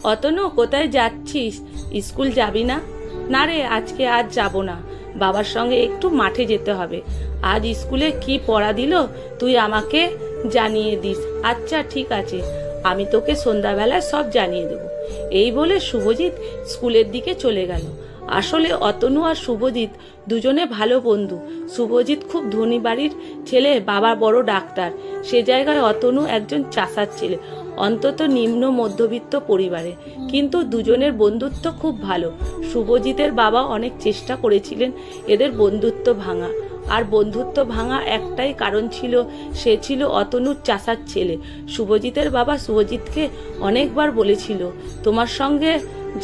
অতনু, কোথায় যাচ্ছিস? স্কুল যাবি না? না রে, আজকে আজ যাব না, বাবার সঙ্গে একটু মাঠে যেতে হবে। আজ স্কুলে কি পড়া দিল তুই আমাকে জানিয়ে দিস। আচ্ছা ঠিক আছে, আমি তোকে সন্ধ্যাবেলায় সব জানিয়ে দেবো। এই বলে শুভজিৎ স্কুলের দিকে চলে গেল। আসলে অতনু আর শুভজিৎ দুজনে ভালো বন্ধু। শুভজিৎ খুব ধনী বাড়ির ছেলে, বাবা বড় ডাক্তার। সে জায়গায় অতনু একজন চাষার ছেলে, অন্তত নিম্ন মধ্যবিত্ত পরিবারে। কিন্তু দুজনের বন্ধুত্ব খুব ভালো। শুভজিতের বাবা অনেক চেষ্টা করেছিলেন এদের বন্ধুত্ব ভাঙা, আর বন্ধুত্ব ভাঙা একটাই কারণ ছিল, সে ছিল অতনুর চাষার ছেলে। শুভজিতের বাবা শুভজিৎকে অনেকবার বলেছিল, তোমার সঙ্গে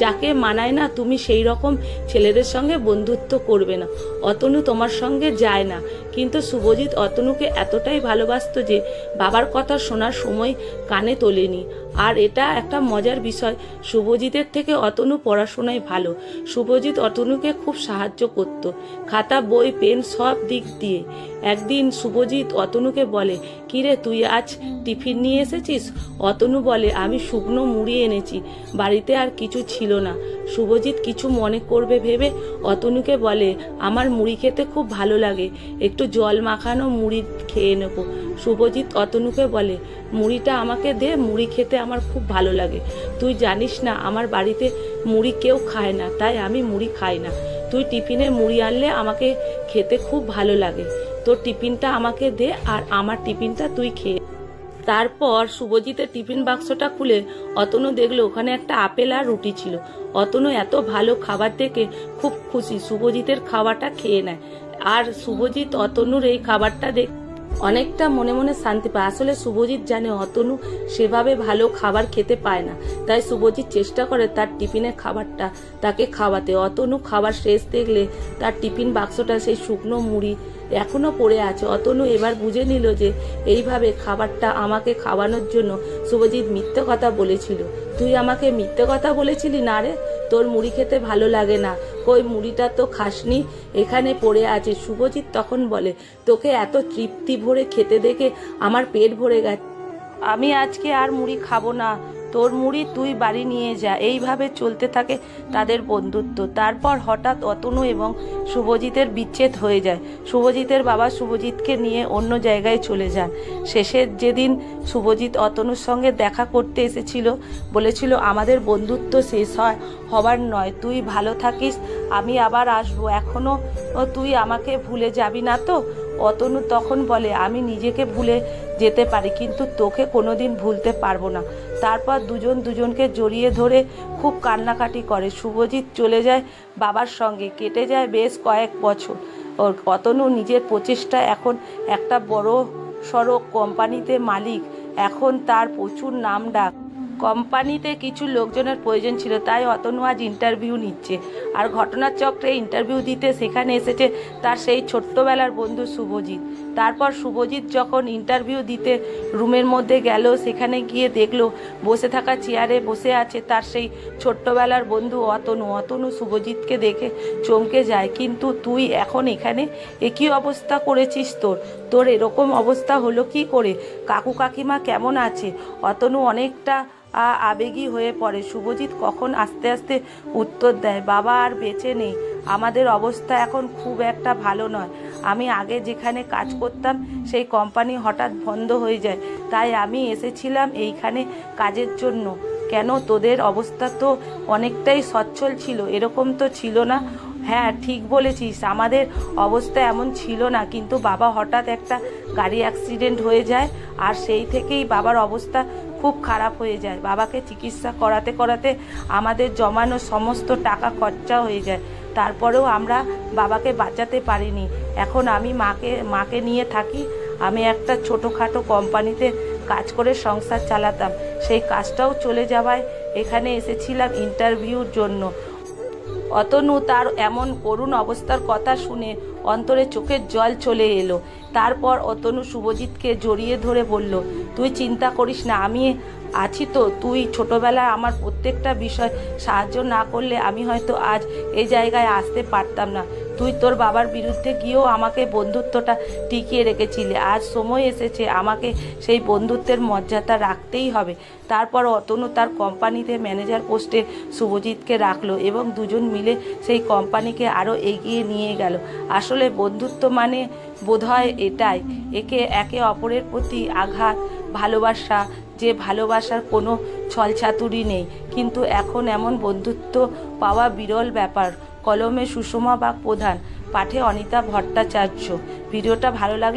যাকে মানায় না তুমি সেই রকম ছেলেদের সঙ্গে বন্ধুত্ব করবে না, অতনু তোমার সঙ্গে যায় না। কিন্তু শুভজিৎ অতনুকে এতটাই ভালোবাসতো যে বাবার কথা শোনার সময় কানে তোলেনি। আর এটা একটা মজার বিষয়, শুভজিতের থেকে অতনু পড়াশোনায় ভালো। শুভজিৎ অতনুকে খুব সাহায্য করত, খাতা বই পেন সব দিক দিয়ে। একদিন শুভজিৎ অতনুকে বলে, কিরে তুই আজ টিফিন নিয়ে এসেছিস? অতনু বলে, আমি শুকনো মুড়ি এনেছি, বাড়িতে আর কিছু ছিল না। শুভজিৎ কিছু মনে করবে ভেবে অতনুকে বলে, আমার মুড়ি খেতে খুব ভালো লাগে, একটু জল মাখানো মুড়ি খেয়ে নেবো। শুভজিৎ অতনুকে বলে, মুড়িটা আমাকে দে, মুড়ি খেতে আমার খুব ভালো লাগে। তুই জানিস না আমার বাড়িতে মুড়ি কেউ খায় না, তাই আমি মুড়ি খাই না। তুই টিফিনে মুড়ি আনলে আমাকে খেতে খুব ভালো লাগে। তোর টিফিনটা আমাকে দে, আর আমার টিফিনটা তুই খেয়ে। তারপর শুভজিতের টিফিন বাক্সটা খুলে অতনু দেখলো ওখানে একটা আপেল আর রুটি ছিল। অতনু এত ভালো খাবার দেখে খুব খুশি, শুভজিতের খাবারটা খেয়ে নেয়। আর শুভজিৎ অতনুর এই খাবারটা দেখ অনেকটা মনে মনে শান্তি পায়। আসলে শুভজিৎ জানে অতনু সেভাবে ভালো খাবার খেতে পায় না, তাই শুভজিৎ চেষ্টা করে তার টিফিনের খাবারটা তাকে খাওয়াতে। অতনু খাবার শেষ দেখলে তার টিফিন বাক্সটা সেই শুকনো মুড়ি এখনো পড়ে আছে। অতনু এবার বুঝে নিল যে এইভাবে খাবারটা আমাকে খাওয়ানোর জন্য শুভজিৎ মিথ্যে কথা বলেছিল। তুই আমাকে মিথ্যে কথা বলেছিলি? না রে, তোর মুড়ি খেতে ভালো লাগে না, কই মুড়িটা তো খাসনি, এখানে পড়ে আছে। শুভজিৎ তখন বলে, তোকে এত তৃপ্তি ভরে খেতে দেখে আমার পেট ভরে গেছে, আমি আজকে আর মুড়ি খাবো না, তোর মুড়ি তুই বাড়ি নিয়ে যা। এইভাবে চলতে থাকে তাদের বন্ধুত্ব। তারপর হঠাৎ অতনু এবং শুভজিতের বিচ্ছেদ হয়ে যায়। শুভজিতের বাবা শুভজিৎকে নিয়ে অন্য জায়গায় চলে যান। শেষের যেদিন শুভজিৎ অতনুর সঙ্গে দেখা করতে এসেছিল, বলেছিল, আমাদের বন্ধুত্ব শেষ হবার নয়, তুই ভালো থাকিস, আমি আবার আসবো, এখনো তুই আমাকে ভুলে যাবি না তো? অতনু তখন বলে, আমি নিজেকে ভুলে যেতে পারি, কিন্তু তোকে কোনোদিন ভুলতে পারবো না। তারপর দুজন দুজনকে জড়িয়ে ধরে খুব কান্নাকাটি করে। শুভজিৎ চলে যায় বাবার সঙ্গে। কেটে যায় বেশ কয়েক বছর। অতনু নিজের প্রচেষ্টা এখন একটা বড় সড়ো কোম্পানিতে মালিক। এখন তার প্রচুর নাম ডাক। কোম্পানিতে কিছু লোকজনের প্রয়োজন ছিল, তাই অতনু আজ ইন্টারভিউ নিচ্ছে। আর ঘটনার চক্রে ইন্টারভিউ দিতে সেখানে এসেছে তার সেই ছোট্টবেলার বন্ধু শুভজিৎ। তারপর শুভজিৎ যখন ইন্টারভিউ দিতে রুমের মধ্যে গেল, সেখানে গিয়ে দেখলো বসে থাকা চেয়ারে বসে আছে তার সেই ছোট্টবেলার বন্ধু অতনু। অতনু শুভজিৎকে দেখে চমকে যায়, কিন্তু তুই এখন এখানে একই অবস্থা করেছিস, তোর এরকম অবস্থা হলো কি করে? কাকু কাকিমা কেমন আছে? অতনু অনেকটা আবেগী হয়ে পড়ে। শুভজিৎ কখন আস্তে আস্তে উত্তর দেয়, বাবা আর বেঁচে নেই, আমাদের অবস্থা এখন খুব একটা ভালো নয়। আমি আগে যেখানে কাজ করতাম সেই কোম্পানি হঠাৎ বন্ধ হয়ে যায়, তাই আমি এসেছিলাম এইখানে কাজের জন্য। কেন, তোদের অবস্থা তো অনেকটাই সচ্ছল ছিল, এরকম তো ছিল না। হ্যাঁ ঠিক বলেছিস, আমাদের অবস্থা এমন ছিল না, কিন্তু বাবা হঠাৎ একটা গাড়ি অ্যাক্সিডেন্ট হয়ে যায়, আর সেই থেকেই বাবার অবস্থা খুব খারাপ হয়ে যায়। বাবাকে চিকিৎসা করাতে করাতে আমাদের জমানো সমস্ত টাকা খরচা হয়ে যায়, তারপরেও আমরা বাবাকে বাঁচাতে পারিনি। এখন আমি মাকে নিয়ে থাকি। আমি একটা ছোটোখাটো কোম্পানিতে কাজ করে সংসার চালাতাম, সেই কাজটাও চলে যাওয়ায় এখানে এসেছিলাম ইন্টারভিউর জন্য। অতনু তার এমন করুণ অবস্থার কথা শুনে অন্তরে চোখের জল চলে এলো। তারপর অতনু শুভজিৎকে জড়িয়ে ধরে বলল, তুই চিন্তা করিস না, আমি আছি তো। তুই ছোটবেলায় আমার প্রত্যেকটা বিষয় সাহায্য না করলে আমি হয়তো আজ এই জায়গায় আসতে পারতাম না। তুই তোর বাবার বিরুদ্ধে গিয়েও আমাকে বন্ধুত্বটা টিকিয়ে রেখেছিলি। আজ সময় এসেছে আমাকে সেই বন্ধুত্বের মর্যাদা রাখতেই হবে। তারপর অতনু তার কোম্পানিতে ম্যানেজার পোস্টে শুভজিৎকে রাখলো এবং দুজন মিলে সেই কোম্পানিকে আরও এগিয়ে নিয়ে গেল। আসলে বন্ধুত্ব মানে বোধহয় এটাই, একে অপরের প্রতি আঘাত, ভালোবাসা, যে ভালোবাসার কোনো ছলচাতুরি নেই। কিন্তু এখন এমন বন্ধুত্ব পাওয়া বিরল ব্যাপার। কলমে সুষমা বাগ প্রধান, পাঠে অনিতা ভট্টাচার্য। ভিডিওটা ভালো লাগলে